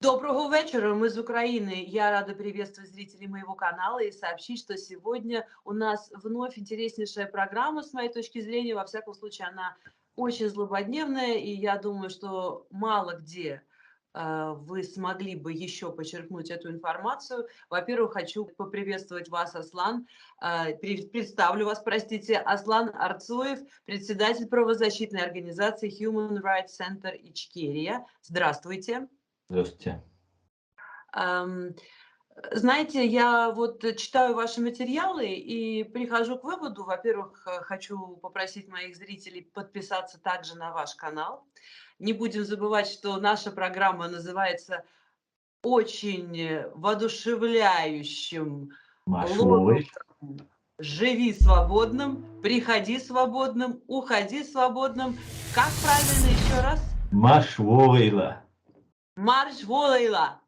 Доброго вечера, мы из Украины. Я рада приветствовать зрителей моего канала и сообщить, что сегодня у нас вновь интереснейшая программа, с моей точки зрения. Во всяком случае, она очень злободневная, и я думаю, что мало где вы смогли бы еще подчеркнуть эту информацию. Во-первых, хочу поприветствовать вас, Аслан. Представлю вас, простите, Аслан Арцуев, председатель правозащитной организации Human Rights Center Ичкерия. Здравствуйте. Здравствуйте. Ам, Знаете, я вот читаю ваши материалы и прихожу к выводу, во-первых, хочу попросить моих зрителей подписаться также на ваш канал. Не будем забывать, что наша программа называется очень воодушевляющим Машловой. лозунгом «Живи свободным, приходи свободным, уходи свободным». Как правильно еще раз? Машвовейла. Марш Волейла.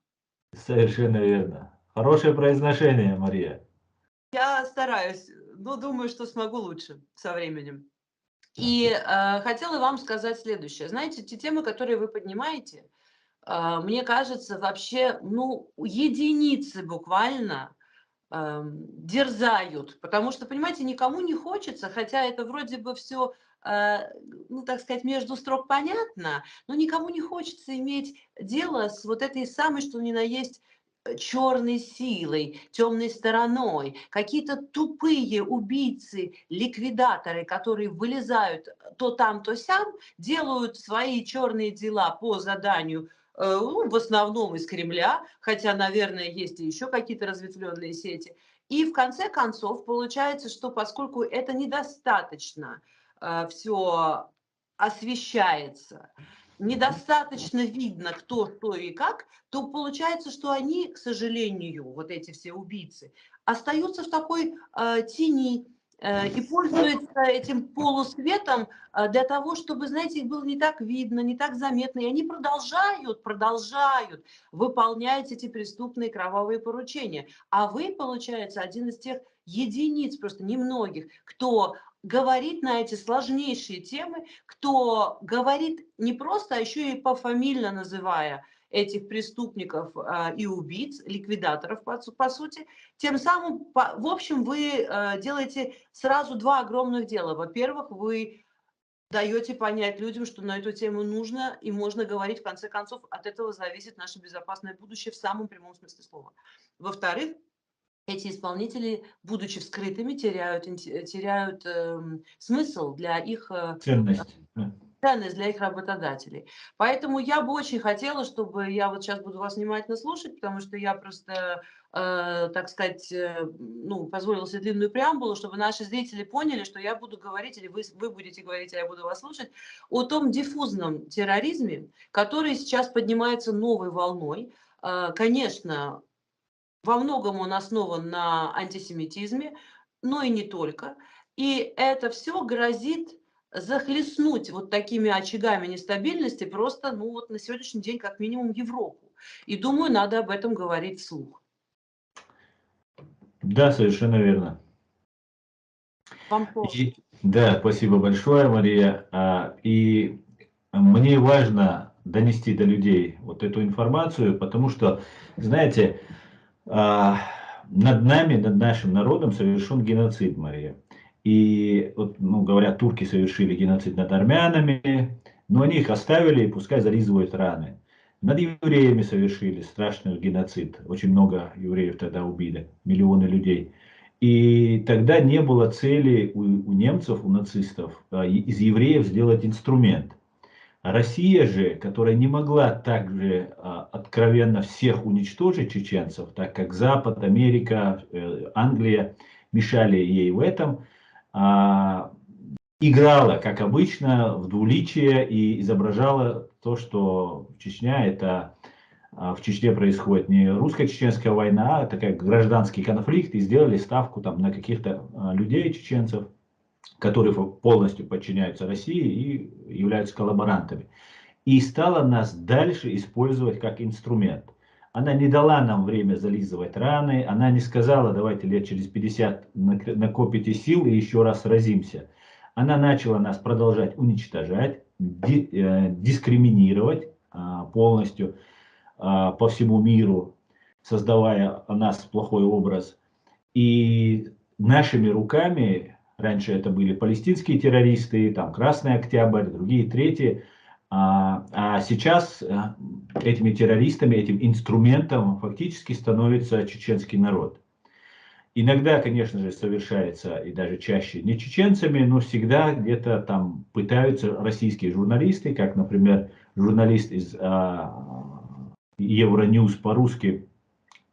Совершенно верно. Хорошее произношение, Мария. Я стараюсь, но думаю, что смогу лучше со временем. И, хотела вам сказать следующее. Знаете, те темы, которые вы поднимаете, мне кажется, вообще, ну, единицы буквально, дерзают. Потому что, понимаете, никому не хочется, хотя это вроде бы все, ну, так сказать, между строк понятно, но никому не хочется иметь дело с вот этой самой, что ни на есть, черной силой, темной стороной. Какие-то тупые убийцы, ликвидаторы, которые вылезают то там, то сям, делают свои черные дела по заданию, ну, в основном из Кремля, хотя, наверное, есть и еще какие-то разветвленные сети. И в конце концов получается, что поскольку это недостаточно все освещается, недостаточно видно, кто, что и как, то получается, что они, к сожалению, вот эти все убийцы, остаются в такой тени и пользуются этим полусветом для того, чтобы, знаете, их было не так видно, не так заметно. И они продолжают выполнять эти преступные кровавые поручения. А вы, получается, один из тех единиц, просто немногих, кто говорит на эти сложнейшие темы, кто говорит не просто, а еще и пофамильно называя этих преступников и убийц, ликвидаторов, по сути. Тем самым, в общем, вы делаете сразу два огромных дела. Во-первых, вы даете понять людям, что на эту тему нужно и можно говорить. В конце концов, от этого зависит наше безопасное будущее в самом прямом смысле слова. Во-вторых, эти исполнители, будучи вскрытыми, теряют смысл для их Ценность. ценность для их работодателей. Поэтому я бы очень хотела, чтобы я вот сейчас буду вас внимательно слушать, потому что я просто, так сказать, ну, позволила себе длинную преамбулу, чтобы наши зрители поняли, что я буду говорить, или вы будете говорить, а я буду вас слушать, о том диффузном терроризме, который сейчас поднимается новой волной. Конечно, во многом он основан на антисемитизме, но и не только. И это все грозит захлестнуть вот такими очагами нестабильности просто, ну, вот на сегодняшний день как минимум Европу. И думаю, надо об этом говорить вслух. Да, совершенно верно. Вам слово. Да, спасибо большое, Мария. И мне важно донести до людей вот эту информацию, потому что, знаете, над нами, над нашим народом совершен геноцид, Мария. И, вот, ну, говорят, турки совершили геноцид над армянами, но они их оставили, и пускай зализывают раны. Над евреями совершили страшный геноцид. Очень много евреев тогда убили, миллионы людей. И тогда не было цели у немцев, у нацистов, из евреев сделать инструмент. Россия же, которая не могла так же откровенно всех уничтожить чеченцев, так как Запад, Америка, Англия мешали ей в этом, играла, как обычно, в двуличие и изображала то, что Чечня это в Чечне происходит не русско-чеченская война, а такой гражданский конфликт, и сделали ставку там на каких-то людей, чеченцев, которые полностью подчиняются России и являются коллаборантами. И стала нас дальше использовать как инструмент. Она не дала нам время зализывать раны, она не сказала, давайте лет через 50 накопите сил и еще раз сразимся. Она начала нас продолжать уничтожать, дискриминировать полностью. по всему миру, создавая о нас плохой образ. И нашими руками, раньше это были палестинские террористы, там Красный Октябрь, другие, третьи, а сейчас этими террористами, этим инструментом фактически становится чеченский народ. Иногда, конечно же, совершается, и даже чаще, не чеченцами, но всегда где-то там пытаются российские журналисты, как, например, журналист из Евроньюз по-русски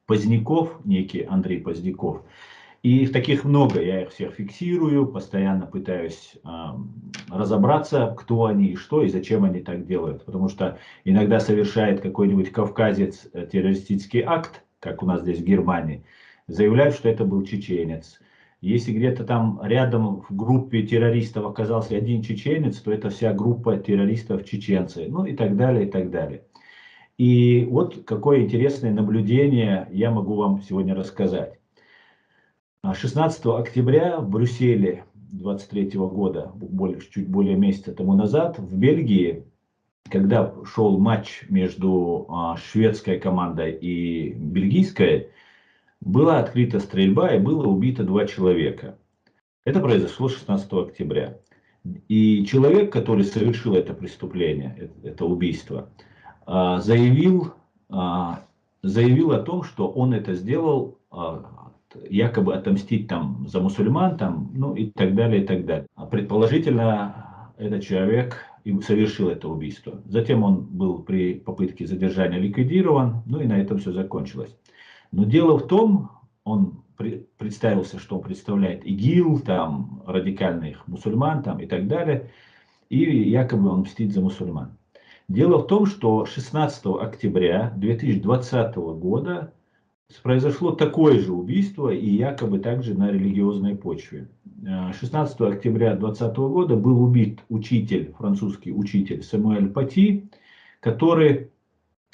Поздняков, некий Андрей Поздняков. И их таких много, я их всех фиксирую, постоянно пытаюсь разобраться, кто они и что, и зачем они так делают. Потому что иногда совершает какой-нибудь кавказец террористический акт, как у нас здесь в Германии, заявляют, что это был чеченец. Если где-то там рядом в группе террористов оказался один чеченец, то это вся группа террористов чеченцы, ну и так далее, и так далее. И вот какое интересное наблюдение я могу вам сегодня рассказать. 16 октября в Брюсселе 23 года, чуть более месяца тому назад, в Бельгии, когда шел матч между шведской командой и бельгийской, была открыта стрельба и было убито 2 человека. Это произошло 16 октября. И человек, который совершил это преступление, это убийство, заявил о том, что он это сделал якобы отомстить там за мусульман, там, ну и так далее, и так далее. Предположительно, этот человек и совершил это убийство. Затем он был при попытке задержания ликвидирован, ну и на этом все закончилось. Но дело в том, он представился, что он представляет ИГИЛ, там, радикальных мусульман там, и так далее, и якобы он мстит за мусульман. Дело в том, что 16 октября 2020 года произошло такое же убийство и якобы также на религиозной почве. 16 октября 2020 года был убит учитель, французский учитель Самуэль Пати, который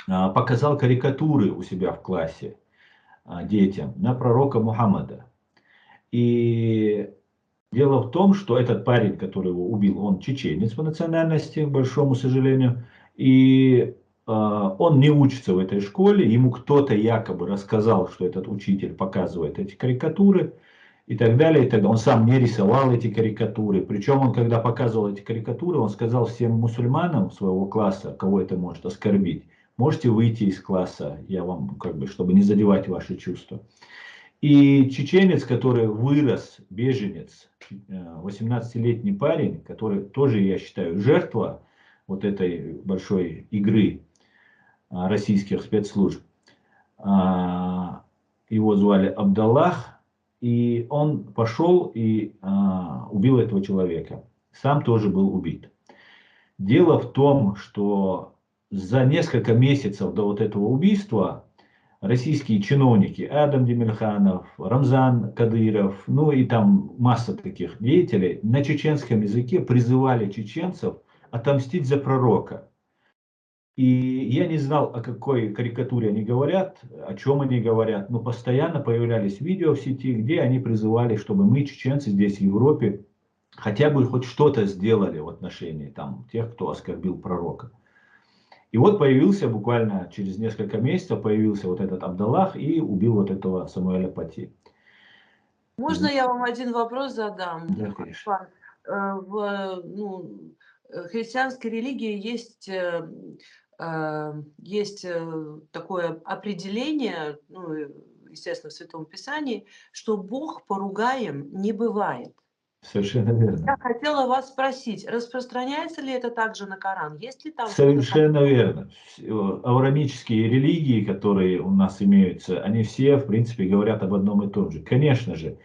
показал карикатуры у себя в классе детям на пророка Мухаммада. И дело в том, что этот парень, который его убил, он чеченец по национальности, к большому сожалению, и он не учится в этой школе, ему кто-то якобы рассказал, что этот учитель показывает эти карикатуры и так далее, и так далее. Он сам не рисовал эти карикатуры, причем он, когда показывал эти карикатуры, он сказал всем мусульманам своего класса, кого это может оскорбить, можете выйти из класса, я вам, как бы, чтобы не задевать ваши чувства. И чеченец, который вырос, беженец, 18-летний парень, который тоже, я считаю, жертва вот этой большой игры российских спецслужб. Его звали Абдаллах, и он пошел и убил этого человека. Сам тоже был убит. Дело в том, что за несколько месяцев до вот этого убийства российские чиновники, Адам Демирханов, Рамзан Кадыров, ну и там масса таких деятелей, на чеченском языке призывали чеченцев отомстить за пророка. И я не знал, о какой карикатуре они говорят, о чем они говорят, но постоянно появлялись видео в сети, где они призывали, чтобы мы, чеченцы, здесь в Европе, хотя бы хоть что-то сделали в отношении там, тех, кто оскорбил пророка. И вот появился буквально через несколько месяцев, появился вот этот Абдаллах и убил вот этого Самуэля Пати. Можно я вам один вопрос задам? Да, конечно. В христианской религии есть такое определение, ну, естественно, в Святом Писании, что Бог поругаем не бывает. Совершенно Я верно. хотела вас спросить, распространяется ли это также на Коран? Есть ли там что-то Совершенно верно. Авраамические религии, которые у нас имеются, они все, в принципе, говорят об одном и том же. Конечно же,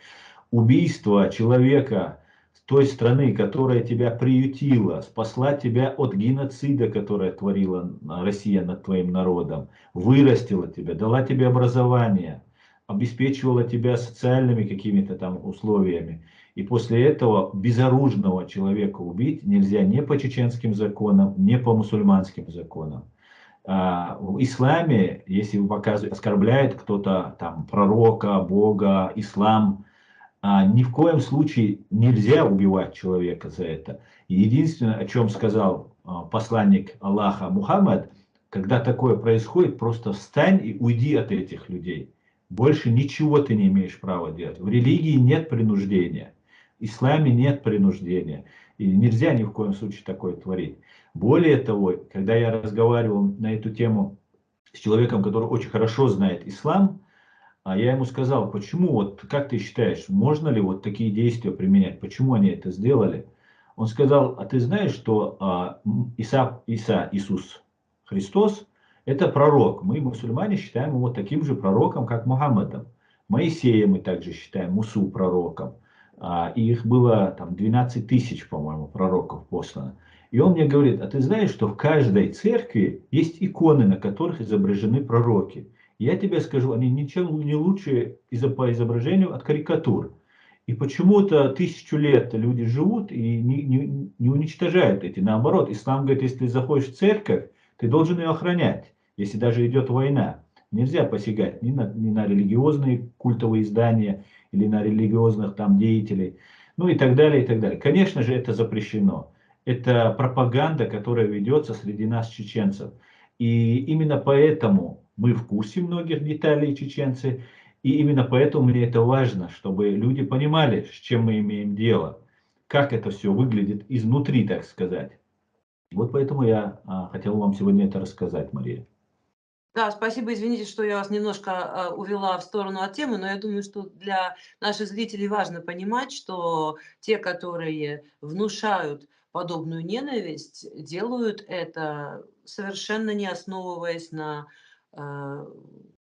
убийство человека с той страны, которая тебя приютила, спасла тебя от геноцида, который творила Россия над твоим народом, вырастила тебя, дала тебе образование, обеспечивала тебя социальными какими-то там условиями. И после этого безоружного человека убить нельзя ни по чеченским законам, ни по мусульманским законам. В исламе, если вы оскорбляет кто-то там пророка, Бога, ислам, ни в коем случае нельзя убивать человека за это. Единственное, о чем сказал посланник Аллаха Мухаммад, Когда такое происходит, просто встань и уйди от этих людей. Больше ничего ты не имеешь права делать. В религии нет принуждения. В исламе нет принуждения. И нельзя ни в коем случае такое творить. Более того, когда я разговаривал на эту тему с человеком, который очень хорошо знает ислам, я ему сказал, почему, вот как ты считаешь, можно ли вот такие действия применять, почему они это сделали? Он сказал, а ты знаешь, что Иисус Христос, это пророк. Мы, мусульмане, считаем его таким же пророком, как Мухаммадом. Моисея мы также считаем Мусу пророком. И их было там 12 тысяч, по-моему, пророков послано. И он мне говорит, а ты знаешь, что в каждой церкви есть иконы, на которых изображены пророки. Я тебе скажу, они ничем не лучше по изображению от карикатур. И почему-то 1000 лет люди живут и не уничтожают эти. Наоборот, ислам говорит, если ты заходишь в церковь, ты должен ее охранять, если даже идет война. Нельзя посягать ни на религиозные культовые издания или на религиозных там деятелей, ну и так далее, и так далее. Конечно же, это запрещено. Это пропаганда, которая ведется среди нас, чеченцев. И именно поэтому мы в курсе многих деталей, чеченцы, и именно поэтому мне это важно, чтобы люди понимали, с чем мы имеем дело, как это все выглядит изнутри, так сказать. Вот поэтому я хотел вам сегодня это рассказать, Мария. Да, спасибо. Извините, что я вас немножко увела в сторону от темы, но я думаю, что для наших зрителей важно понимать, что те, которые внушают подобную ненависть, делают это совершенно не основываясь на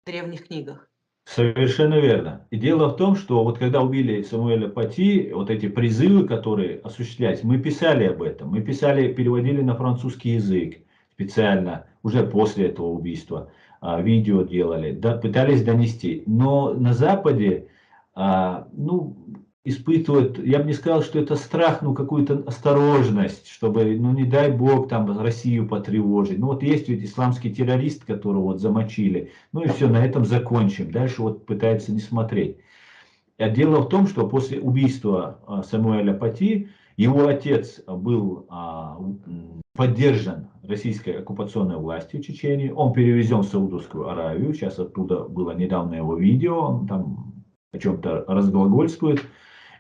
древних книгах. Совершенно верно. И дело в том, что вот когда убили Самуэля Пати, вот эти призывы, которые осуществлялись, мы писали об этом. Мы писали, переводили на французский язык специально, уже после этого убийства. Видео делали, пытались донести. Но на Западе, ну, испытывают, я бы не сказал, что это страх, но какую-то осторожность, чтобы, ну, не дай бог, там, Россию потревожить. Ну, вот есть ведь исламский террорист, которого вот замочили. Ну и все, на этом закончим. Дальше вот пытаются не смотреть. А дело в том, что после убийства Самуэля Пати, его отец был поддержан российской оккупационной властью в Чечении. Он перевезен в Саудовскую Аравию. Сейчас оттуда было недавно его видео. Он там о чем-то разглагольствует.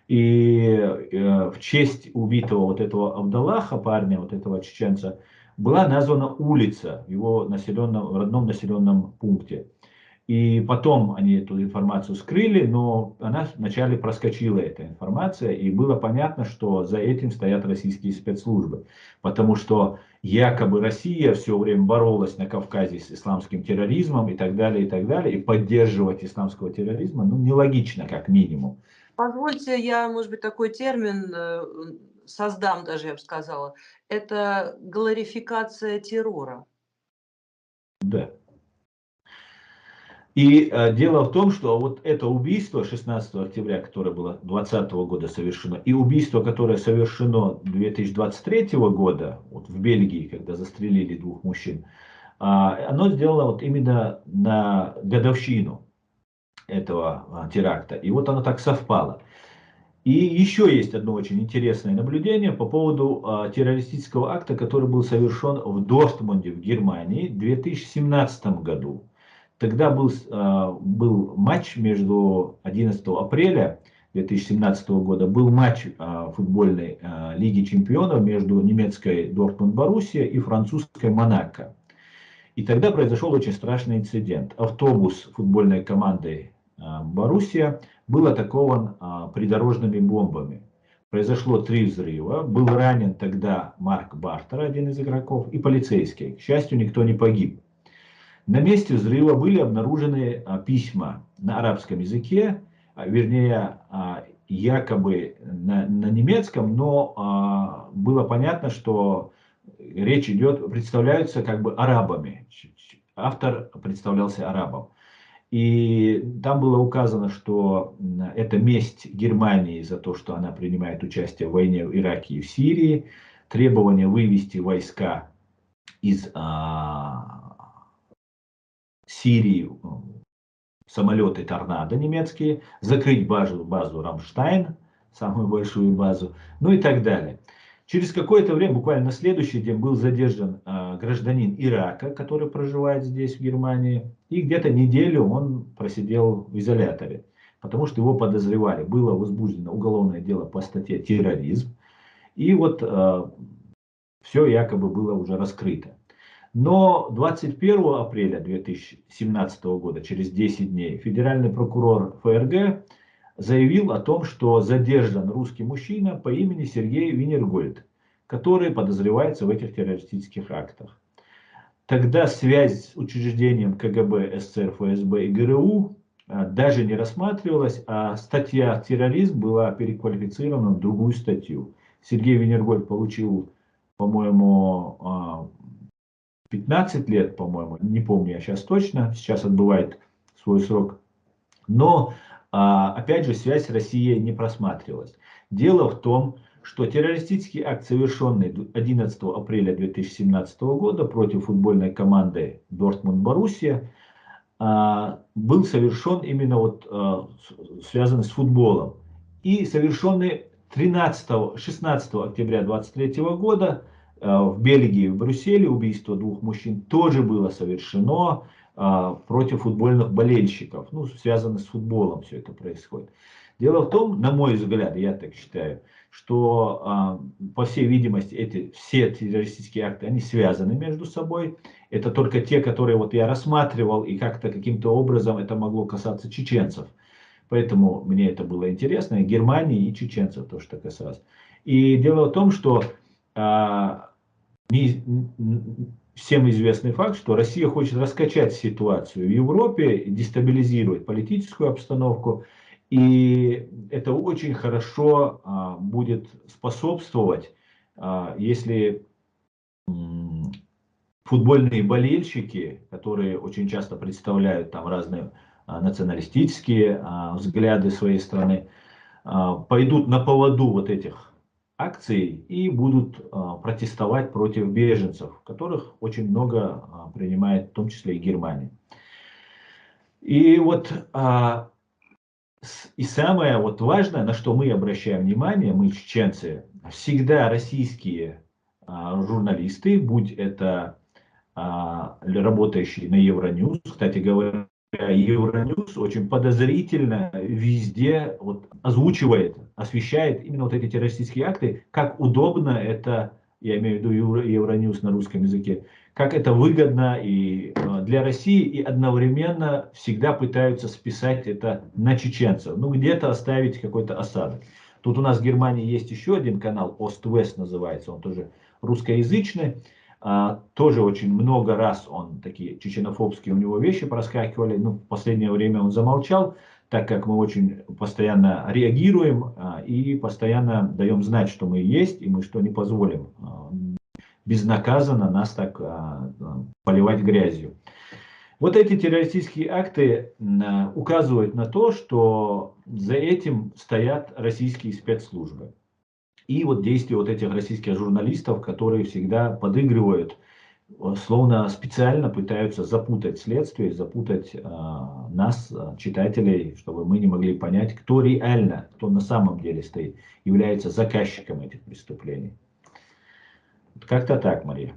И в честь убитого вот этого Абдаллаха, парня, вот этого чеченца, была названа улица в его родном населенном пункте. И потом они эту информацию скрыли, но она вначале проскочила, эта информация, и было понятно, что за этим стоят российские спецслужбы. Потому что якобы Россия все время боролась на Кавказе с исламским терроризмом и так далее, и так далее. И поддерживать исламского терроризма, ну, нелогично, как минимум. Позвольте, я, может быть, такой термин создам даже, я бы сказала. Это глорификация террора. Да. И дело в том, что вот это убийство 16 октября, которое было 2020 года совершено, и убийство, которое совершено 2023 года, вот в Бельгии, когда застрелили 2 мужчин, оно сделано вот именно на годовщину этого теракта. И вот оно так совпало. И еще есть одно очень интересное наблюдение по поводу террористического акта, который был совершен в Дортмунде в Германии в 2017 году. Тогда был матч между 11 апреля 2017 года, был матч футбольной Лиги чемпионов между немецкой Дортмунд Боруссия и французской Монако. И тогда произошел очень страшный инцидент. Автобус футбольной команды Боруссия был атакован придорожными бомбами. Произошло 3 взрыва. Был ранен тогда Марк Бартер, один из игроков, и полицейский. К счастью, никто не погиб. На месте взрыва были обнаружены письма на арабском языке, вернее, якобы на немецком, но было понятно, что речь идет, представляются как бы арабами. Автор представлялся арабом. И там было указано, что это месть Германии за то, что она принимает участие в войне в Ираке и в Сирии, требование вывести войска из Сирии, самолеты «Торнадо» немецкие, закрыть базу «Рамштайн», самую большую базу, ну и так далее. Через какое-то время, буквально на следующий день, был задержан гражданин Ирака, который проживает здесь, в Германии. И где-то неделю он просидел в изоляторе, потому что его подозревали. Было возбуждено уголовное дело по статье терроризм. И вот все якобы было уже раскрыто. Но 21 апреля 2017 года, через 10 дней, федеральный прокурор ФРГ заявил о том, что задержан русский мужчина по имени Сергей Винергольд, который подозревается в этих террористических актах. Тогда связь с учреждением КГБ, СССР, ФСБ и ГРУ даже не рассматривалась, а статья «терроризм» была переквалифицирована в другую статью. Сергей Винергольд получил, по-моему, 15 лет, по-моему, не помню я сейчас точно, сейчас отбывает свой срок. Но, опять же, связь с Россией не просматривалась. Дело в том, что террористический акт, совершенный 11 апреля 2017 года против футбольной команды Дортмунд-Боруссия, был совершен именно вот, связан с футболом. И совершенный 16 октября 2023 года в Бельгии, в Брюсселе, убийство двух мужчин тоже было совершено против футбольных болельщиков. Ну, связано с футболом все это происходит. Дело в том, на мой взгляд, я так считаю, что, по всей видимости, все террористические акты, они связаны между собой. Это только те, которые вот я рассматривал, и как-то каким-то образом это могло касаться чеченцев. Поэтому мне это было интересно, и Германии, и чеченцев то, что касалось. И дело в том, что всем известный факт, что Россия хочет раскачать ситуацию в Европе, дестабилизировать политическую обстановку. И это очень хорошо будет способствовать, если футбольные болельщики, которые очень часто представляют там разные националистические взгляды своей страны, пойдут на поводу вот этих акций и будут протестовать против беженцев, которых очень много принимает, в том числе и Германия. И вот и самое вот важное, на что мы обращаем внимание, мы чеченцы, всегда российские журналисты, будь это работающие на Евроньюз, кстати говоря, Евроньюз очень подозрительно везде вот озвучивает, освещает именно вот эти террористические акты, как удобно это, я имею в виду Евроньюз на русском языке, как это выгодно и для России, и одновременно всегда пытаются списать это на чеченцев, ну где-то оставить какой-то осадок. Тут у нас в Германии есть еще один канал, Ост-Вест называется, он тоже русскоязычный. Тоже очень много раз он такие чеченофобские у него вещи проскакивали. Ну, в последнее время он замолчал, так как мы очень постоянно реагируем и постоянно даем знать, что мы есть, и мы что не позволим безнаказанно нас так поливать грязью. Вот эти террористические акты указывают на то, что за этим стоят российские спецслужбы. И вот действия вот этих российских журналистов, которые всегда подыгрывают, словно специально пытаются запутать следствие, запутать нас, читателей, чтобы мы не могли понять, кто реально, кто на самом деле стоит, является заказчиком этих преступлений. Как-то так, Мария.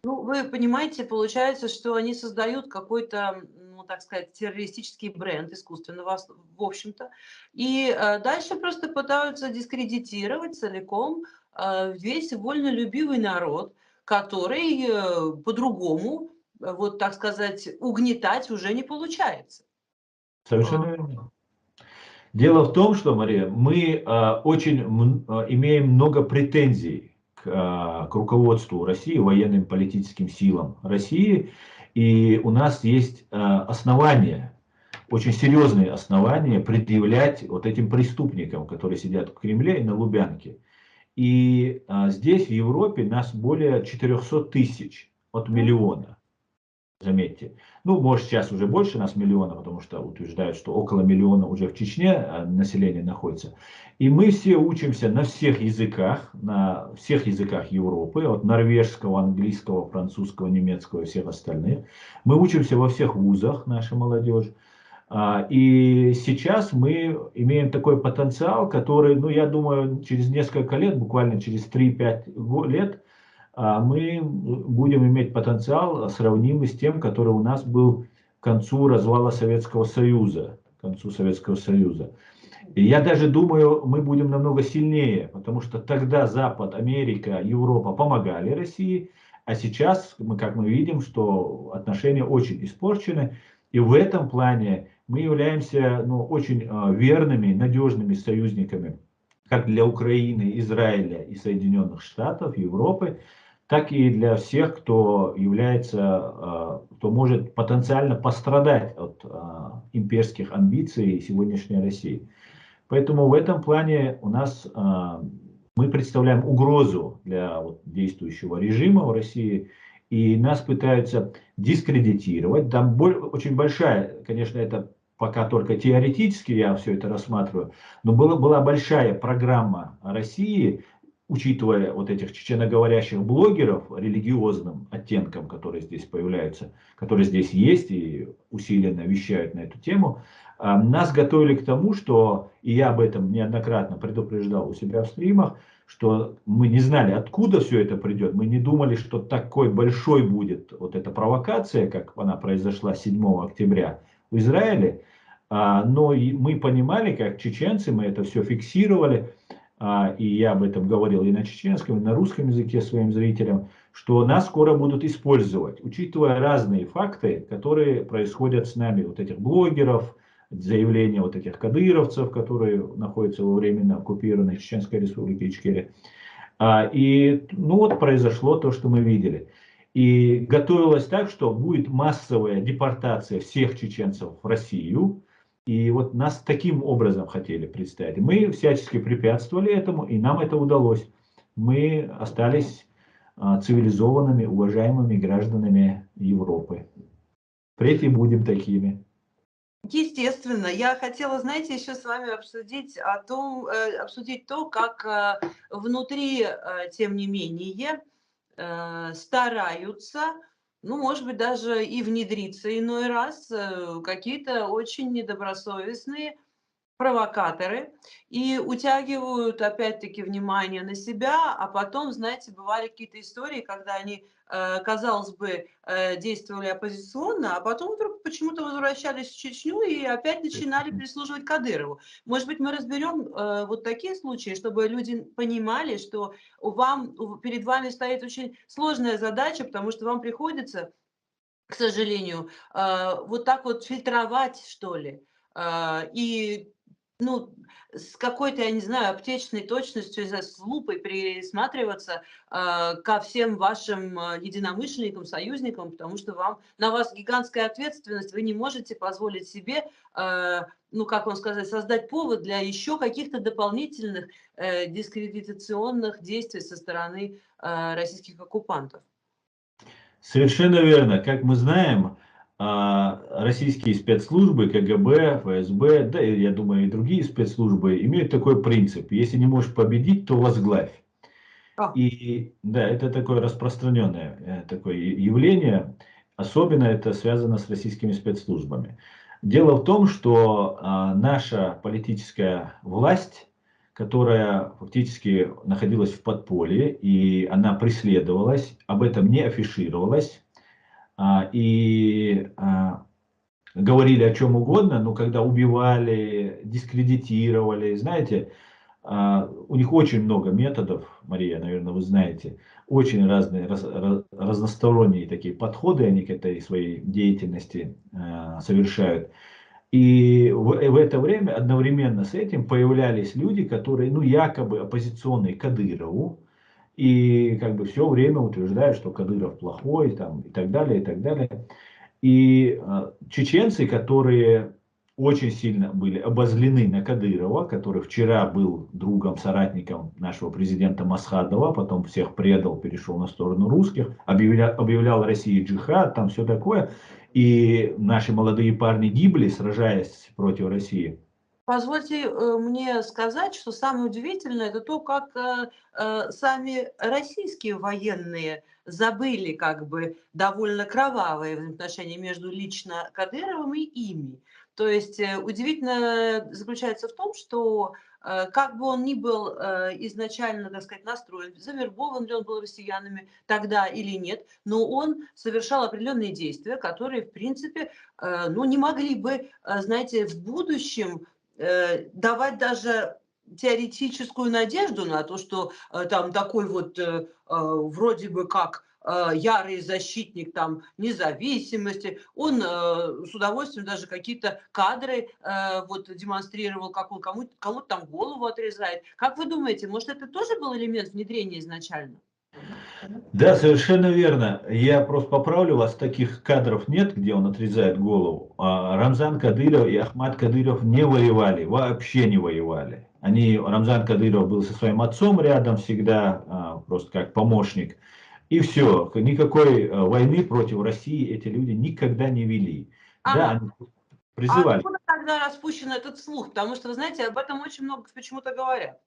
Ну, вы понимаете, получается, что они создают какой-то, ну, так сказать, террористический бренд искусственно, в общем-то, и дальше просто пытаются дискредитировать целиком весь вольнолюбивый народ, который по-другому, вот так сказать, угнетать уже не получается. Совершенно верно. Дело в том, что, Мария, мы очень имеем много претензий к руководству России, военным политическим силам России, и у нас есть основания, очень серьезные основания предъявлять вот этим преступникам, которые сидят в Кремле и на Лубянке. И здесь, в Европе, нас более 400 тысяч от миллиона. Заметьте. Ну, может, сейчас уже больше нас миллиона, потому что утверждают, что около миллиона уже в Чечне население находится. И мы все учимся на всех языках Европы, от норвежского, английского, французского, немецкого и всех остальных. Мы учимся во всех вузах, наша молодежь. И сейчас мы имеем такой потенциал, который, ну, я думаю, через несколько лет, буквально через 3-5 лет, мы будем иметь потенциал, сравнимый с тем, который у нас был к концу развала Советского Союза. К концу Советского Союза. И я даже думаю, мы будем намного сильнее, потому что тогда Запад, Америка, Европа помогали России, а сейчас, как мы видим, что отношения очень испорчены. И в этом плане мы являемся, ну, очень верными, надежными союзниками как для Украины, Израиля и Соединенных Штатов, Европы, так и для всех, кто является, кто может потенциально пострадать от имперских амбиций сегодняшней России. Поэтому в этом плане у нас мы представляем угрозу для вот действующего режима в России, и нас пытаются дискредитировать. Там очень большая, конечно, это пока только теоретически я все это рассматриваю, но была большая программа России, учитывая вот этих чеченоговорящих блогеров религиозным оттенком, которые здесь появляются, которые здесь есть и усиленно вещают на эту тему, нас готовили к тому, что, и я об этом неоднократно предупреждал у себя в стримах, что мы не знали, откуда все это придет. Мы не думали, что такой большой будет вот эта провокация, как она произошла 7 октября в Израиле. Но мы понимали, как чеченцы, мы это все фиксировали, и я об этом говорил и на чеченском, и на русском языке своим зрителям, что нас скоро будут использовать, учитывая разные факты, которые происходят с нами, вот этих блогеров, заявления вот этих кадыровцев, которые находятся во временно оккупированной Чеченской республике Ичкерия. И ну вот произошло то, что мы видели. И готовилось так, что будет массовая депортация всех чеченцев в Россию. И вот нас таким образом хотели представить. Мы всячески препятствовали этому, и нам это удалось. Мы остались цивилизованными, уважаемыми гражданами Европы. Впредь и будем такими. Естественно, я хотела, знаете, еще с вами обсудить то, как внутри, тем не менее, стараются, ну, может быть, даже и внедриться иной раз какие-то очень недобросовестные провокаторы и утягивают опять-таки внимание на себя, а потом, знаете, бывали какие-то истории, когда они, казалось бы, действовали оппозиционно, а потом вдруг почему-то возвращались в Чечню и опять начинали прислуживать Кадырову. Может быть, мы разберем вот такие случаи, чтобы люди понимали, что перед вами стоит очень сложная задача, потому что вам приходится, к сожалению, вот так вот фильтровать, что ли, и, ну, с какой-то, я не знаю, аптечной точностью, с лупой присматриваться ко всем вашим единомышленникам, союзникам, потому что на вас гигантская ответственность, вы не можете позволить себе, ну, как вам сказать, создать повод для еще каких-то дополнительных дискредитационных действий со стороны российских оккупантов. Совершенно верно. Как мы знаем, российские спецслужбы, КГБ, ФСБ, да, и, я думаю, и другие спецслужбы имеют такой принцип. Если не можешь победить, то возглавь. А, И да, это такое распространенное такое явление. Особенно это связано с российскими спецслужбами. Дело в том, что наша политическая власть, которая фактически находилась в подполье, и она преследовалась, об этом не афишировалась, и говорили о чем угодно, но когда убивали, дискредитировали, знаете, у них очень много методов, Мария, наверное, вы знаете, очень разные, разносторонние такие подходы они к этой своей деятельности совершают. И в это время одновременно с этим появлялись люди, которые, ну, якобы оппозиционные Кадырову, и как бы все время утверждают, что Кадыров плохой, там, и так далее, и так далее. И чеченцы, которые очень сильно были обозлены на Кадырова, который вчера был другом, соратником нашего президента Масхадова, потом всех предал, перешел на сторону русских, объявлял России джихад, там все такое. И наши молодые парни гибли, сражаясь против России. Позвольте, мне сказать, что самое удивительное — это то, как, сами российские военные забыли как бы довольно кровавые взаимоотношения между лично Кадыровым и ими. То есть, удивительно заключается в том, что, как бы он ни был, изначально, так сказать, настроен, завербован ли он был россиянами тогда или нет, но он совершал определенные действия, которые, в принципе, ну, не могли бы, знаете, в будущем давать даже теоретическую надежду на то, что, там такой вот, вроде бы как, ярый защитник там независимости, он, с удовольствием даже какие-то кадры, вот демонстрировал, как он кому-то там голову отрезает. Как вы думаете, может, это тоже был элемент внедрения изначально? Да, совершенно верно. Я просто поправлю вас, таких кадров нет, где он отрезает голову. Рамзан Кадыров и Ахмад Кадыров не воевали, вообще не воевали. Рамзан Кадыров был со своим отцом рядом всегда, просто как помощник. И все, никакой войны против России эти люди никогда не вели. Да, Ага. они А призывали. откуда тогда распущен этот слух? Потому что, вы знаете, об этом очень много почему-то говорят.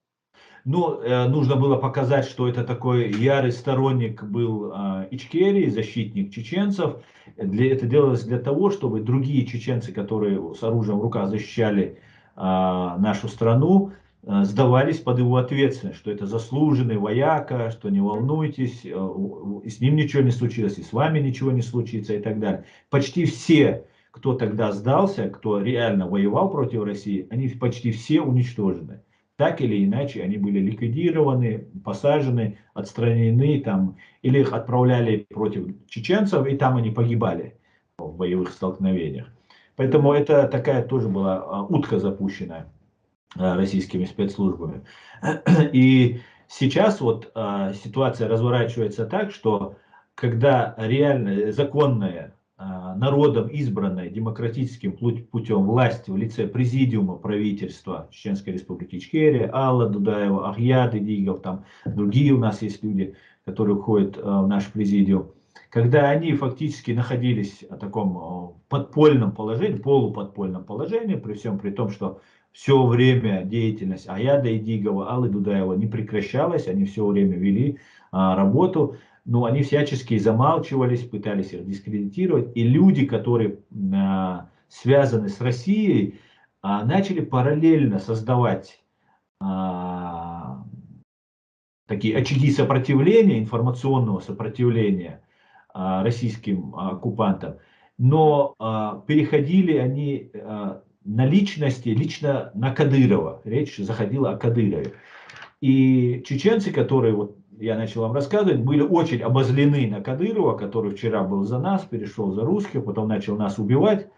Ну, нужно было показать, что это такой ярый сторонник был Ичкерии, защитник чеченцев. Это делалось для того, чтобы другие чеченцы, которые с оружием в руках защищали нашу страну, сдавались под его ответственность, что это заслуженный вояка, что не волнуйтесь, и с ним ничего не случилось, и с вами ничего не случится и так далее. Почти все, кто тогда сдался, кто реально воевал против России, они почти все уничтожены. Так или иначе, они были ликвидированы, посажены, отстранены там, или их отправляли против чеченцев, и там они погибали в боевых столкновениях. Поэтому это такая тоже была утка запущенная российскими спецслужбами. И сейчас вот ситуация разворачивается так, что когда реально законная, народом избранная демократическим путем власть в лице президиума правительства Чеченской Республики Ичкерия, Алла Дудаева, Ахьят Идигов, там другие у нас есть люди, которые входят в наш президиум, когда они фактически находились в таком подпольном положении, полуподпольном положении, при всем при том, что все время деятельность Аяда Идигова, Аллы Дудаева не прекращалась, они все время вели работу, но они всячески замалчивались, пытались их дискредитировать, и люди, которые связаны с Россией, начали параллельно создавать такие очаги сопротивления, информационного сопротивления российским оккупантам, но переходили они на личности, лично на Кадырова. Речь заходила о Кадырове. И чеченцы, которые, вот я начал вам рассказывать, были очень обозлены на Кадырова, который вчера был за нас, перешел за русских, потом начал нас убивать.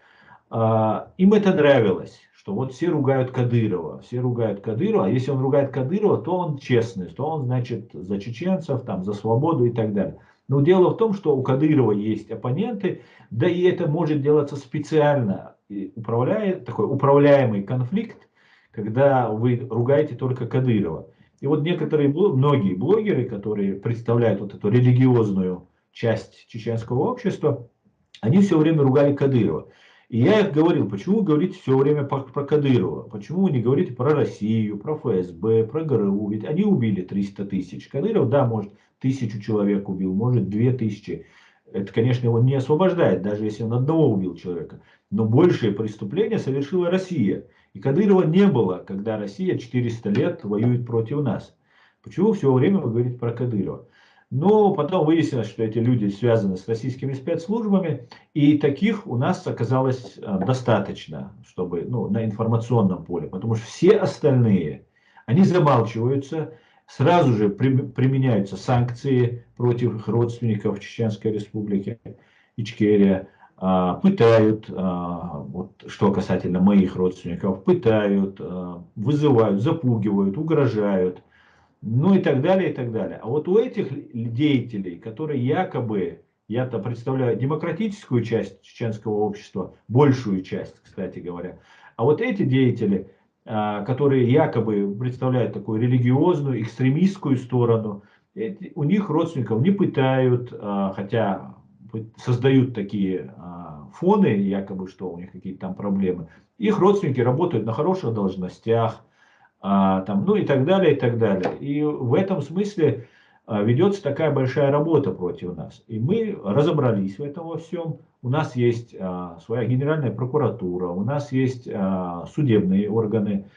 Им это нравилось, что вот все ругают Кадырова, все ругают Кадырова, а если он ругает Кадырова, то он честный, то он, значит, за чеченцев, там, за свободу и так далее. Но дело в том, что у Кадырова есть оппоненты, да и это может делаться специально, такой управляемый конфликт, когда вы ругаете только Кадырова. И вот многие блогеры, которые представляют вот эту религиозную часть чеченского общества, они все время ругали Кадырова. И я их говорил, почему вы говорите все время про Кадырова? Почему вы не говорите про Россию, про ФСБ, про ГРУ? Ведь они убили 300 тысяч. Кадыров, да, может, 1000 человек убил, может, 2000. Это, конечно, его не освобождает, даже если он одного убил человека. Но большее преступление совершила Россия. И Кадырова не было, когда Россия 400 лет воюет против нас. Почему все время вы говорите про Кадырова? Но потом выяснилось, что эти люди связаны с российскими спецслужбами, и таких у нас оказалось достаточно, чтобы, ну, на информационном поле, потому что все остальные, они замалчиваются, сразу же применяются санкции против их родственников в Чеченской Республике, Ичкерия, пытают, вот, что касательно моих родственников, пытают, вызывают, запугивают, угрожают, ну и так далее, и так далее. А вот у этих деятелей, которые якобы, я-то представляю демократическую часть чеченского общества, большую часть, кстати говоря, а вот эти деятели, которые якобы представляют такую религиозную, экстремистскую сторону, у них родственников не пытают, хотя создают такие фоны, якобы, что у них какие-то там проблемы. Их родственники работают на хороших должностях, там, ну и так далее, и так далее. И в этом смысле ведется такая большая работа против нас. И мы разобрались в этом во всем. У нас есть своя генеральная прокуратура, у нас есть судебные органы.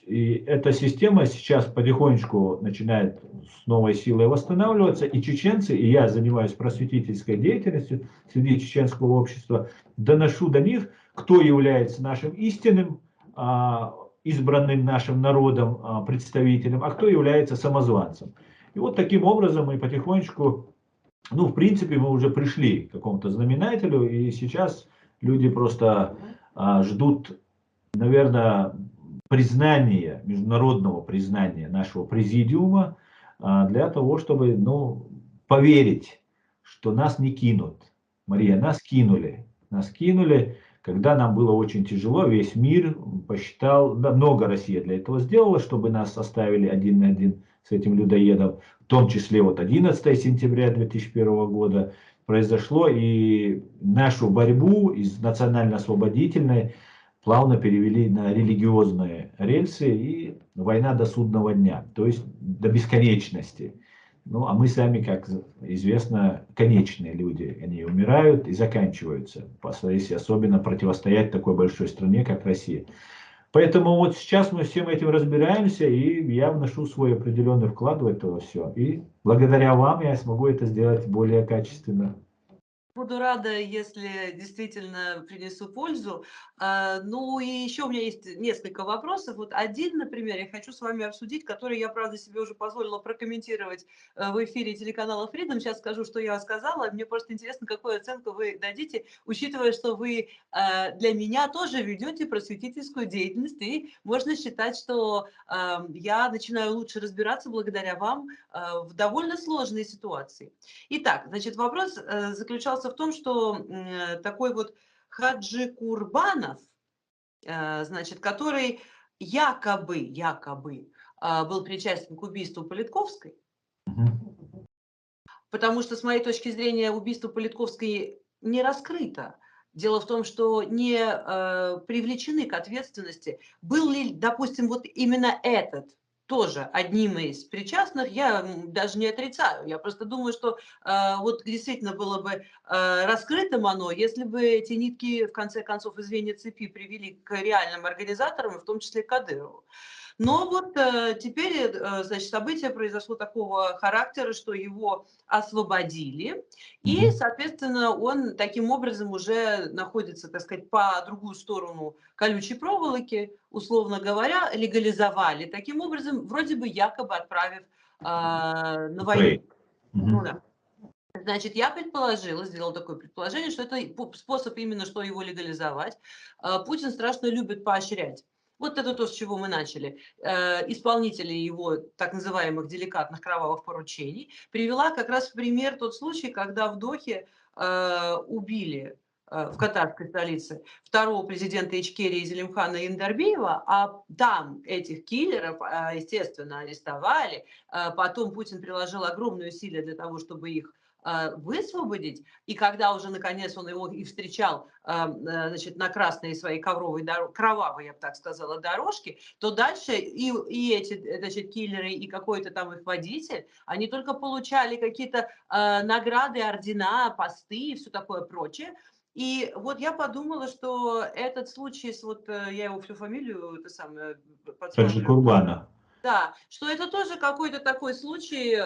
И эта система сейчас потихонечку начинает с новой силой восстанавливаться. И чеченцы, и я занимаюсь просветительской деятельностью среди чеченского общества, доношу до них, кто является нашим истинным избранным нашим народом представителем, а кто является самозванцем. И вот таким образом мы потихонечку, ну, в принципе, мы уже пришли к какому-то знаменателю, и сейчас люди просто ждут, наверное, признания, международного признания нашего президиума для того, чтобы, ну, поверить, что нас не кинут. Мария, нас кинули, когда нам было очень тяжело, весь мир посчитал, да, много Россия для этого сделала, чтобы нас оставили один на один с этим людоедом, в том числе вот 11 сентября 2001 года произошло, и нашу борьбу из национально-освободительной плавно перевели на религиозные рельсы, и война до судного дня, то есть до бесконечности. Ну, а мы сами, как известно, конечные люди. Они умирают и заканчиваются, если особенно противостоять такой большой стране, как Россия. Поэтому вот сейчас мы всем этим разбираемся, и я вношу свой определенный вклад в это все. И благодаря вам я смогу это сделать более качественно. Буду рада, если действительно принесу пользу. Ну и еще у меня есть несколько вопросов. Вот один, например, я хочу с вами обсудить, который я, правда, себе уже позволила прокомментировать в эфире телеканала Freedom. Сейчас скажу, что я сказала. Мне просто интересно, какую оценку вы дадите, учитывая, что вы для меня тоже ведете просветительскую деятельность, и можно считать, что я начинаю лучше разбираться благодаря вам в довольно сложной ситуации. Итак, значит, вопрос заключался в том, что такой вот Хаджи Курбанов, значит, который якобы был причастен к убийству Политковской, потому что, с моей точки зрения, убийство Политковской не раскрыто. Дело в том, что не привлечены к ответственности. Был ли, допустим, вот именно этот тоже одним из причастных, я даже не отрицаю. Я просто думаю, что вот действительно было бы раскрытым оно, если бы эти нитки, в конце концов, из звенья цепи привели к реальным организаторам, в том числе к Кадырову. Но вот теперь, значит, событие произошло такого характера, что его освободили, и, соответственно, он таким образом уже находится, так сказать, по другую сторону колючей проволоки, условно говоря, легализовали. Таким образом, вроде бы якобы отправив на войну. Ну да. Значит, я предположила, сделала такое предположение, что это способ именно, что его легализовать. Путин страшно любит поощрять. Вот это то, с чего мы начали. Исполнителей его так называемых деликатных кровавых поручений привела как раз в пример тот случай, когда в Дохе убили в катарской столице второго президента Ичкерии Зелимхана Яндарбиева, а там этих киллеров, естественно, арестовали. Потом Путин приложил огромные усилия для того, чтобы их высвободить, и когда уже наконец он его и встречал значит, на красной своей кровавой, я бы так сказала, дорожке, то дальше и эти, значит, киллеры, и какой-то там их водитель, они только получали какие-то награды, ордена, посты и все такое прочее. И вот я подумала, что этот случай, вот я его всю фамилию, это самое, Хаджи подсматриваю. Курбана. Да, что это тоже какой-то такой случай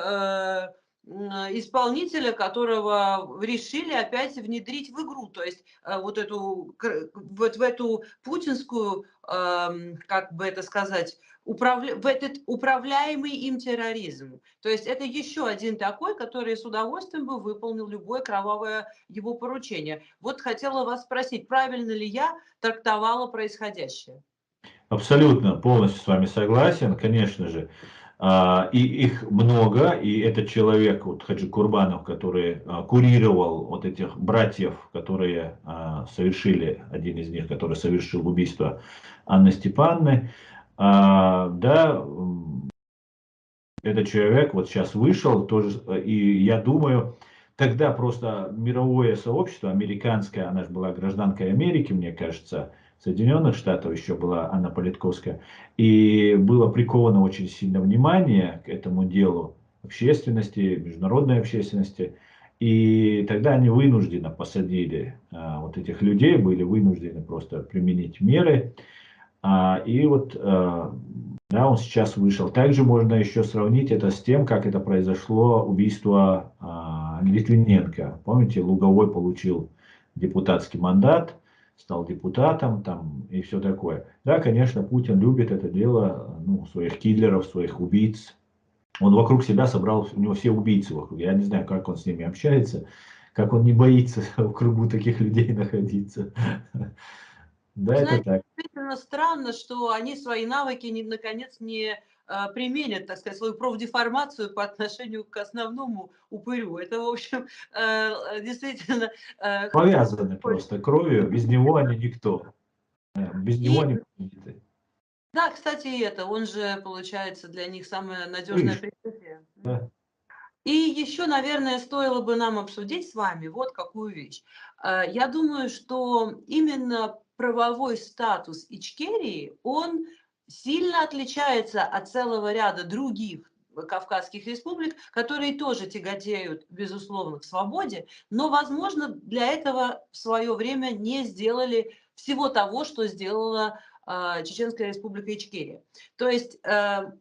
исполнителя, которого решили опять внедрить в игру, то есть вот вот в эту путинскую, как бы это сказать, в этот управляемый им терроризм. То есть это еще один такой, который с удовольствием бы выполнил любое кровавое его поручение. Вот хотела вас спросить, правильно ли я трактовала происходящее? Абсолютно, полностью с вами согласен, конечно же. И их много, и этот человек, вот Хаджи Курбанов, который курировал вот этих братьев, которые совершили, один из них, который совершил убийство Анны Степановны, да, этот человек вот сейчас вышел тоже, и я думаю, тогда просто мировое сообщество, американское, она же была гражданкой Америки, мне кажется, Соединенных Штатов еще была Анна Политковская, и было приковано очень сильно внимание к этому делу общественности, международной общественности. И тогда они вынужденно посадили вот этих людей, были вынуждены просто применить меры. И вот, да, он сейчас вышел. Также можно еще сравнить это с тем, как это произошло убийство Литвиненко. Помните, Луговой получил депутатский мандат, стал депутатом там и все такое. Да, конечно, Путин любит это дело, ну, своих киллеров, своих убийц. Он вокруг себя собрал, у него все убийцы вокруг. Я не знаю, как он с ними общается, как он не боится в кругу таких людей находиться. Да, Вы это знаете, так. действительно странно, что они свои навыки наконец не применят, так сказать, свою профдеформацию по отношению к основному упырю. Это, в общем, действительно Повязаны такой. просто кровью, без него они никто. Без него И они победиты. да, кстати, и это, он же, получается, для них самое надежное Слышь, прикрытие. да. И еще, наверное, стоило бы нам обсудить с вами вот какую вещь. Я думаю, что именно правовой статус Ичкерии, он сильно отличается от целого ряда других кавказских республик, которые тоже тяготеют, безусловно, к свободе, но, возможно, для этого в свое время не сделали всего того, что сделала Чеченская республика Ичкерия. То есть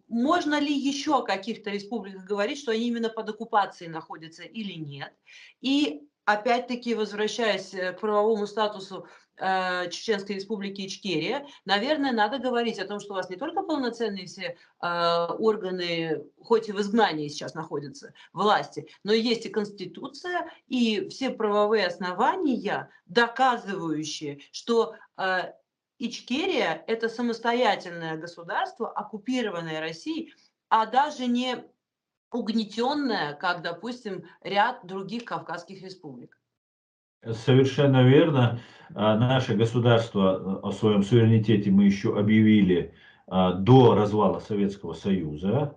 можно ли еще о каких-то республиках говорить, что они именно под оккупацией находятся или нет? И опять-таки, возвращаясь к правовому статусу Чеченской республики Ичкерия, наверное, надо говорить о том, что у вас не только полноценные все органы, хоть и в изгнании сейчас находятся, власти, но есть и Конституция, и все правовые основания, доказывающие, что Ичкерия – это самостоятельное государство, оккупированное Россией, а даже не угнетенное, как, допустим, ряд других кавказских республик. Совершенно верно. Наше государство о своем суверенитете мы еще объявили до развала Советского Союза.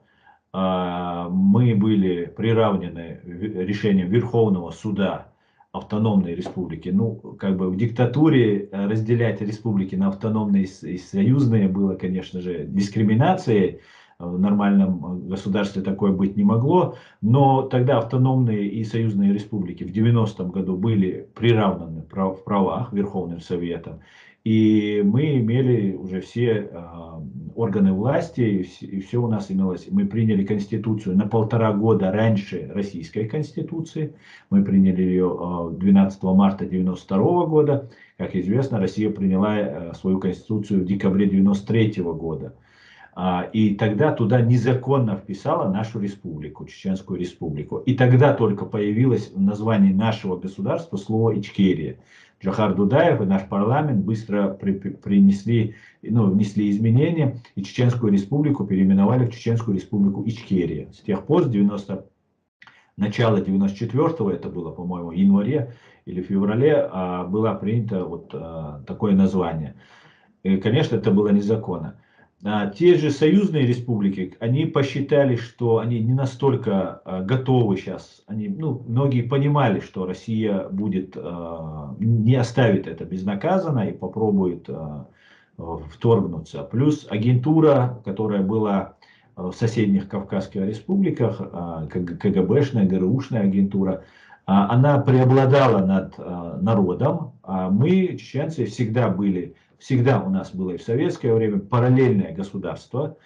Мы были приравнены решением Верховного суда автономной республики. Ну, как бы в диктатуре разделять республики на автономные и союзные было, конечно же, дискриминацией. В нормальном государстве такое быть не могло. Но тогда автономные и союзные республики в 90-м году были приравнены в правах Верховным Советом. И мы имели уже все органы власти, и все у нас имелось. Мы приняли Конституцию на 1,5 года раньше Российской Конституции. Мы приняли ее 12 марта 1992 года. Как известно, Россия приняла свою Конституцию в декабре 1993 года. И тогда туда незаконно вписала нашу республику, Чеченскую республику. И тогда только появилось в названии нашего государства слово Ичкерия. Джохар Дудаев и наш парламент быстро внесли изменения, и Чеченскую республику переименовали в Чеченскую республику Ичкерия. С тех пор, начала 94-го, это было, по-моему, в январе или феврале, было принято вот такое название. И, конечно, это было незаконно. Те же союзные республики, они посчитали, что они не настолько готовы сейчас. Многие понимали, что Россия не оставит это безнаказанно и попробует вторгнуться. Плюс агентура, которая была в соседних Кавказских республиках, КГБшная, ГРУшная агентура, она преобладала над народом. Мы, чеченцы, всегда у нас было и в советское время параллельное государство.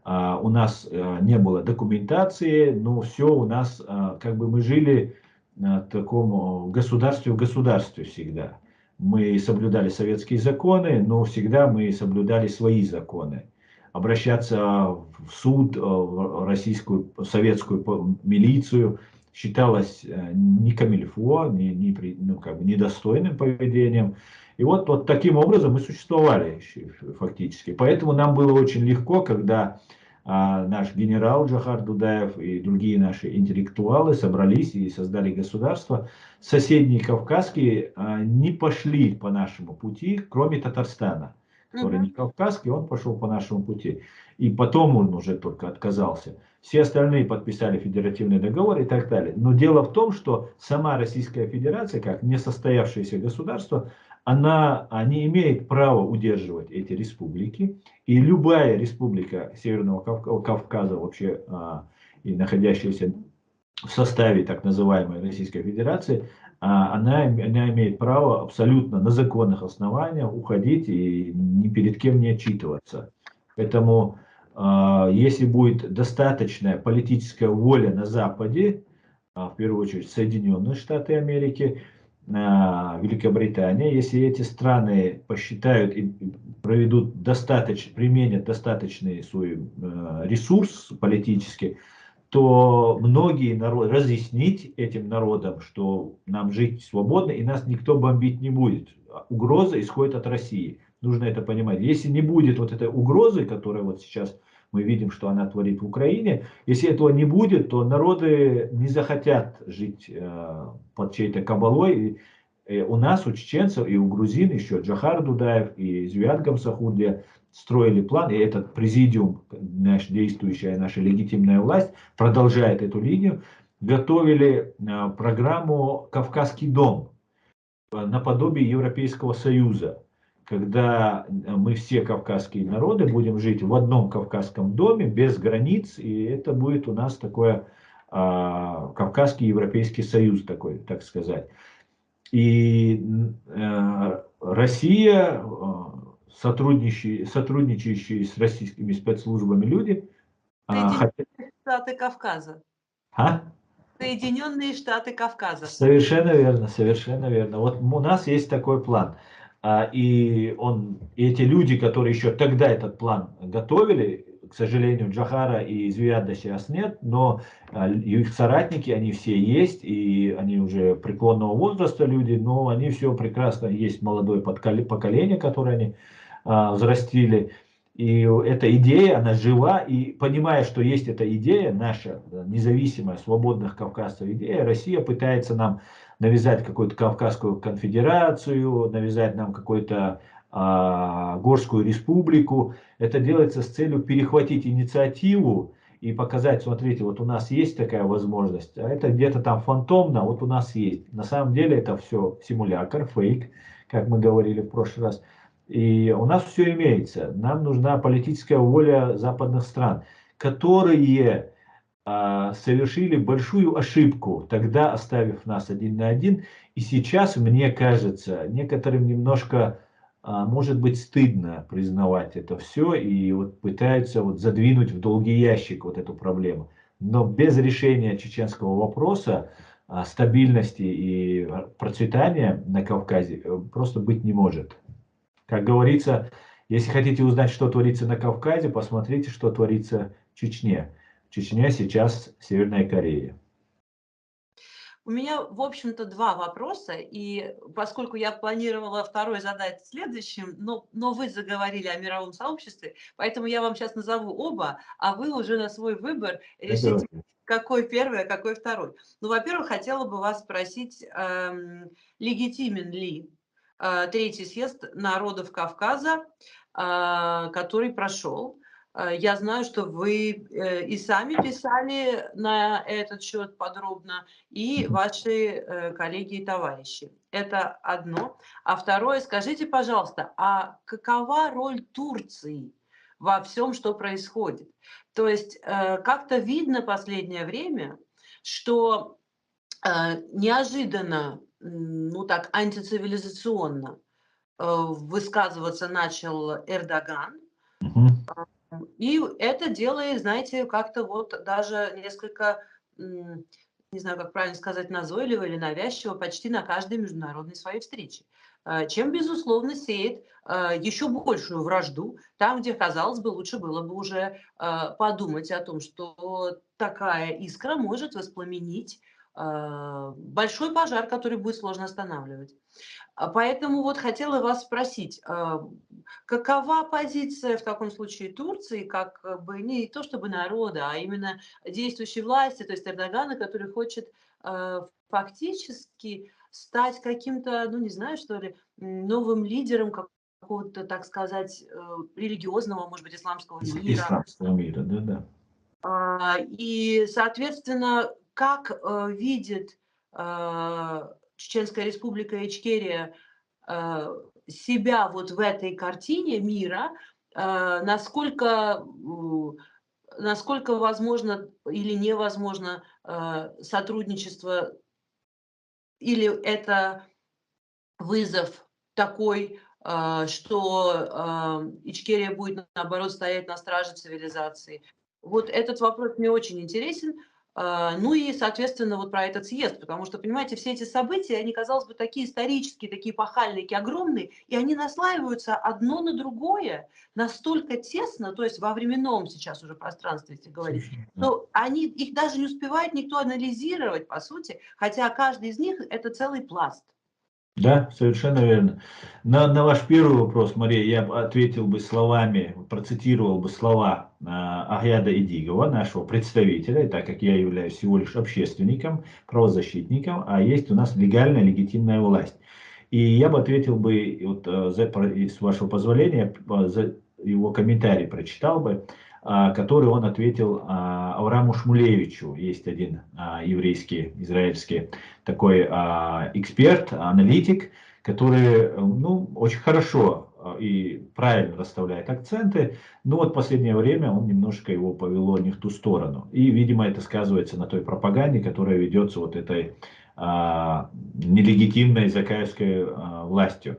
У нас не было документации, но все у нас, как бы мы жили в таком государстве в государстве всегда. Мы соблюдали советские законы, но всегда мы соблюдали свои законы. Обращаться в суд, в российскую, советскую милицию считалось не камильфо, недостойным поведением. И вот таким образом мы существовали фактически. Поэтому нам было очень легко, когда наш генерал Джохар Дудаев и другие наши интеллектуалы собрались и создали государство. Соседние кавказские не пошли по нашему пути, кроме Татарстана. который не Мгм. кавказский, он пошел по нашему пути. И потом он уже только отказался. Все остальные подписали федеративный договор и так далее. Но дело в том, что сама Российская Федерация, как несостоявшееся государство, она не имеет права удерживать эти республики. И любая республика Северного Кавказа вообще и находящаяся в составе так называемой Российской Федерации, она имеет право абсолютно на законных основаниях уходить и ни перед кем не отчитываться. Поэтому, если будет достаточная политическая воля на Западе, в первую очередь Соединенные Штаты Америки, Великобритания, если эти страны посчитают и проведут применят достаточный свой ресурс политический, то многие народы, разъяснить этим народам, что нам жить свободно и нас никто бомбить не будет. Угроза исходит от России. Нужно это понимать. Если не будет вот этой угрозы, которая вот сейчас мы видим, что она творит в Украине, если этого не будет, то народы не захотят жить под чьей-то кабалой. И у нас, у чеченцев и у грузин, еще Джохар Дудаев и Зviad Gamsahurdia строили план, и этот президиум, наш действующая, наша легитимная власть, продолжает эту линию, готовили программу «Кавказский дом» наподобие Европейского Союза, когда мы все кавказские народы будем жить в одном кавказском доме, без границ, и это будет у нас такое Кавказский Европейский Союз, такой, так сказать. И Россия, сотрудничающие с российскими спецслужбами люди, хотят... Соединенные Штаты Кавказа. А? Соединенные Штаты Кавказа. Совершенно верно, совершенно верно. Вот у нас есть такой план. И эти люди, которые еще тогда этот план готовили, к сожалению, Джохара и Зviada сейчас нет, но их соратники, они все есть, и они уже преклонного возраста люди, но они все прекрасно, есть молодое поколение, которое они взрастили. И эта идея, она жива, и понимая, что есть эта идея, наша независимая, свободных кавказцев идея, Россия пытается нам навязать какую-то Кавказскую конфедерацию, навязать нам какую-то Горскую республику. Это делается с целью перехватить инициативу и показать, смотрите, вот у нас есть такая возможность, а это где-то там фантомно, вот у нас есть. На самом деле это все симулятор, фейк, как мы говорили в прошлый раз. И у нас все имеется. Нам нужна политическая воля западных стран, которые совершили большую ошибку, тогда оставив нас один на один. И сейчас, мне кажется, некоторым немножко, может быть, стыдно признавать это все и вот пытаются вот задвинуть в долгий ящик вот эту проблему. Но без решения чеченского вопроса стабильности и процветания на Кавказе просто быть не может. Как говорится, если хотите узнать, что творится на Кавказе, посмотрите, что творится в Чечне. Чечня сейчас Северная Корея. У меня, в общем-то, два вопроса, и поскольку я планировала второй задать следующим, но вы заговорили о мировом сообществе, поэтому я вам сейчас назову оба, а вы уже на свой выбор решите, Договорились. какой первый, а какой второй. Ну, во-первых, хотела бы вас спросить, легитимен ли Третий съезд народов Кавказа, который прошел. Я знаю, что вы и сами писали на этот счет подробно, и ваши коллеги и товарищи. Это одно. А второе, скажите, пожалуйста, а какова роль Турции во всем, что происходит? То есть как-то видно последнее время, что неожиданно, ну так, антицивилизационно высказываться начал Эрдоган, Мгм. и это делает, знаете, как-то вот даже несколько, не знаю, как правильно сказать, назойливо или навязчиво почти на каждой международной своей встрече. Чем, безусловно, сеет еще большую вражду там, где, казалось бы, лучше было бы уже подумать о том, что такая искра может воспламенить большой пожар, который будет сложно останавливать. Поэтому вот хотела вас спросить, какова позиция в таком случае Турции, как бы не то чтобы народа, а именно действующей власти, то есть Эрдогана, который хочет фактически стать каким-то, ну не знаю, что ли, новым лидером какого-то, так сказать, религиозного, может быть, исламского мира. Исламского мира, да-да. И, соответственно, как видит Чеченская Республика Ичкерия себя вот в этой картине мира, насколько, насколько возможно или невозможно сотрудничество, или это вызов такой, что Ичкерия будет, наоборот, стоять на страже цивилизации. Вот этот вопрос мне очень интересен. Ну и, соответственно, вот про этот съезд, потому что, понимаете, все эти события, они, казалось бы, такие исторические, такие эпохальные, такие огромные, и они наслаиваются одно на другое настолько тесно, то есть во временном сейчас уже пространстве, если говорить, Совершенно, да. что они, их даже не успевает никто анализировать, по сути, хотя каждый из них – это целый пласт. Да, совершенно верно. На ваш первый вопрос, Мария, я бы ответил бы словами, процитировал бы слова Агьяда Идигова, нашего представителя, так как я являюсь всего лишь общественником, правозащитником, а есть у нас легальная, легитимная власть. И я бы ответил бы, вот, с вашего позволения, за его комментарий прочитал бы, который он ответил Аврааму Шмулевичу. Есть один еврейский, израильский такой эксперт, аналитик, который, ну, очень хорошо и правильно расставляет акценты, но вот в последнее время он немножко его повело не в ту сторону. И, видимо, это сказывается на той пропаганде, которая ведется вот этой нелегитимной закаевской властью,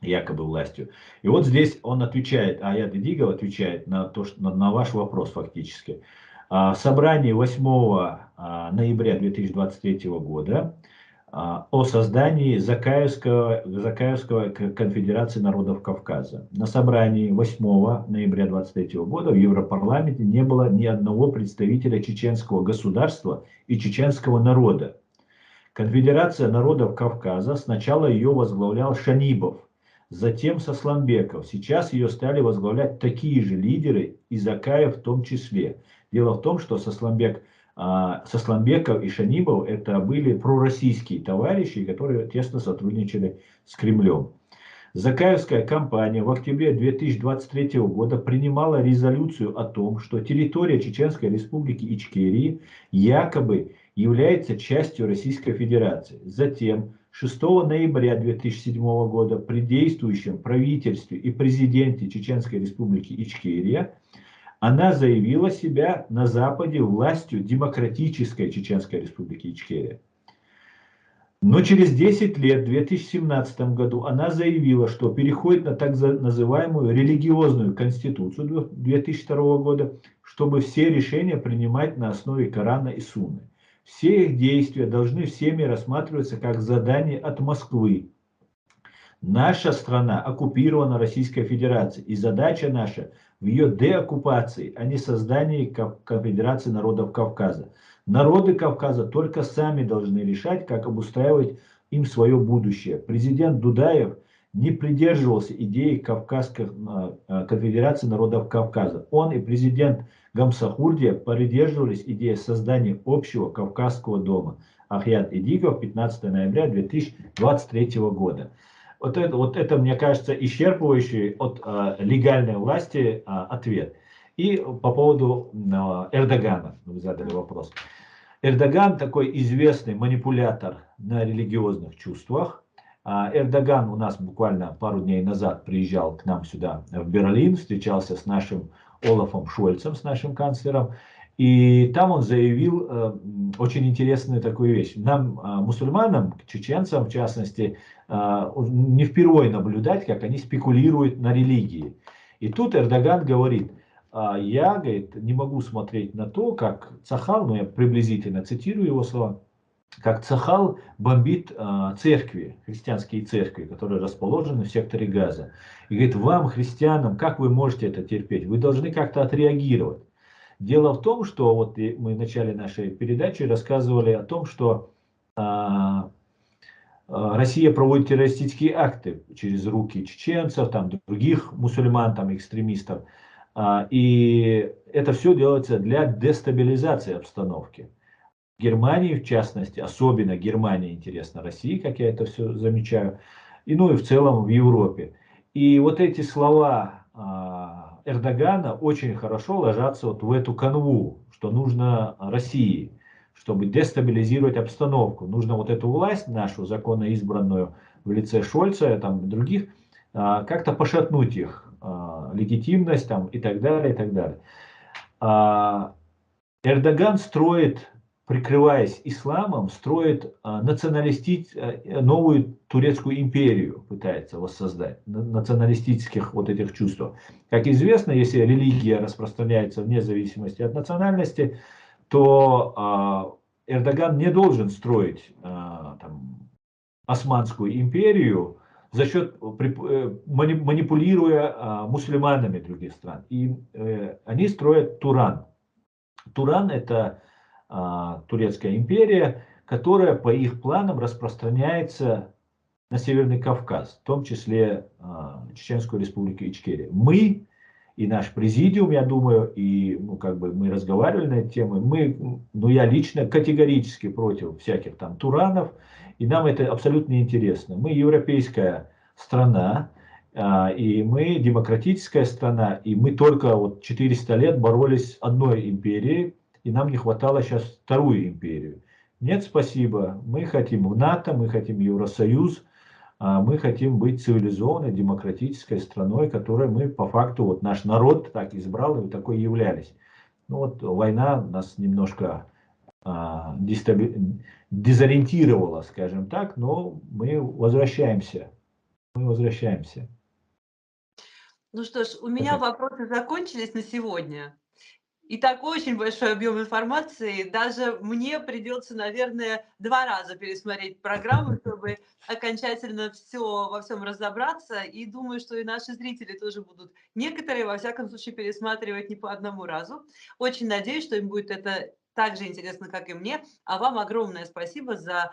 якобы властью. И вот здесь он отвечает, Аят Идигов отвечает на, то, что, на ваш вопрос фактически. Собрание 8 ноября 2023 года о создании Закаевской конфедерации народов Кавказа. На собрании 8 ноября 2023 года в Европарламенте не было ни одного представителя чеченского государства и чеченского народа. Конфедерация народов Кавказа, сначала ее возглавлял Шанибов, затем Сасламбеков. Сейчас ее стали возглавлять такие же лидеры, и Закаев в том числе. Дело в том, что Сасламбеков и Шанибов это были пророссийские товарищи, которые тесно сотрудничали с Кремлем. Закаевская кампания в октябре 2023 года принимала резолюцию о том, что территория Чеченской Республики Ичкерии якобы является частью Российской Федерации. Затем 6 ноября 2007 года при действующем правительстве и президенте Чеченской Республики Ичкерия она заявила себя на Западе властью демократической Чеченской Республики Ичкерия. Но через 10 лет, в 2017 году, она заявила, что переходит на так называемую религиозную конституцию 2002 года, чтобы все решения принимать на основе Корана и Сунны. Все их действия должны всеми рассматриваться как задание от Москвы. Наша страна оккупирована Российской Федерацией, и задача наша в ее деоккупации, а не создании Конфедерации народов Кавказа. Народы Кавказа только сами должны решать, как обустраивать им свое будущее. Президент Дудаев не придерживался идеи Кавказской Конфедерации народов Кавказа. Он и президент Гамсахурдия придерживались идеи создания общего Кавказского дома. Ахьят Идигов, 15 ноября 2023 года. Вот это, мне кажется, исчерпывающий от легальной власти ответ. И по поводу Эрдогана, вы задали вопрос. Эрдоган такой известный манипулятор на религиозных чувствах. Эрдоган у нас буквально пару дней назад приезжал к нам сюда в Берлин, встречался с нашим Олафом Шольцем, с нашим канцлером. И там он заявил очень интересную такую вещь. Нам, мусульманам, чеченцам в частности, не впервые наблюдать, как они спекулируют на религии. И тут Эрдоган говорит: я, говорит, не могу смотреть на то, как Цахал, ну я приблизительно цитирую его слова, как Цахал бомбит церкви, христианские церкви, которые расположены в секторе Газа. И говорит: вам, христианам, как вы можете это терпеть? Вы должны как-то отреагировать. Дело в том, что вот мы в начале нашей передачи рассказывали о том, что Россия проводит террористические акты через руки чеченцев, там, других мусульман, там, экстремистов. И это все делается для дестабилизации обстановки. В Германии, в частности, особенно Германия интересна России, как я это все замечаю, и ну и в целом в Европе. И вот эти слова Эрдогана очень хорошо ложатся вот в эту канву, что нужно России, чтобы дестабилизировать обстановку. Нужно вот эту власть нашу, законно избранную в лице Шольца там, и других, как-то пошатнуть их легитимность там, и так далее, и так далее. Эрдоган строит, прикрываясь исламом, строит новую турецкую империю, пытается воссоздать, националистических вот этих чувств. Как известно, если религия распространяется вне зависимости от национальности, то Эрдоган не должен строить там, Османскую империю за счет, манипулируя мусульманами других стран. И они строят Туран. Туран – это турецкая империя, которая по их планам распространяется на Северный Кавказ, в том числе Чеченскую республику Ичкерия. Мы и наш президиум, я думаю, и как бы мы разговаривали на эту тему, я лично категорически против всяких там туранов, и нам это абсолютно неинтересно. Мы европейская страна, и мы демократическая страна, и мы только вот 400 лет боролись одной империей, и нам не хватало сейчас вторую империю. Нет, спасибо. Мы хотим в НАТО, мы хотим Евросоюз, мы хотим быть цивилизованной, демократической страной, которой мы по факту, вот наш народ так избрал, и мы такой являлись. Ну вот война нас немножко дезориентировала, скажем так, но мы возвращаемся. Мы возвращаемся. Ну что ж, у меня вопросы закончились на сегодня. И такой очень большой объем информации, даже мне придется, наверное, 2 раза пересмотреть программу, чтобы окончательно во всем разобраться. И думаю, что и наши зрители тоже будут некоторые, во всяком случае, пересматривать не по одному разу. Очень надеюсь, что им будет это так же интересно, как и мне. А вам огромное спасибо за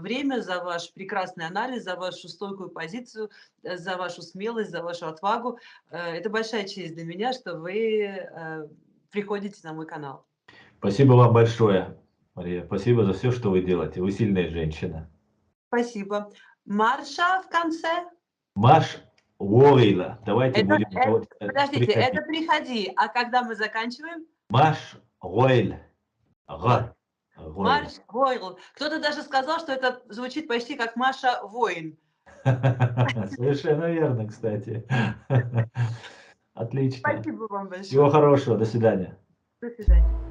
время, за ваш прекрасный анализ, за вашу стойкую позицию, за вашу смелость, за вашу отвагу. Это большая честь для меня, что вы приходите на мой канал. Спасибо вам большое, Мария. Спасибо за все, что вы делаете. Вы сильная женщина. Спасибо. Марша в конце? Маш Войла. Давайте будем... Подождите, это приходи. А когда мы заканчиваем? Маш Войль. Марш Войл. Кто-то даже сказал, что это звучит почти как Маша Воин. Совершенно верно, кстати. Отлично. Спасибо вам большое. Всего хорошего. До свидания. До свидания.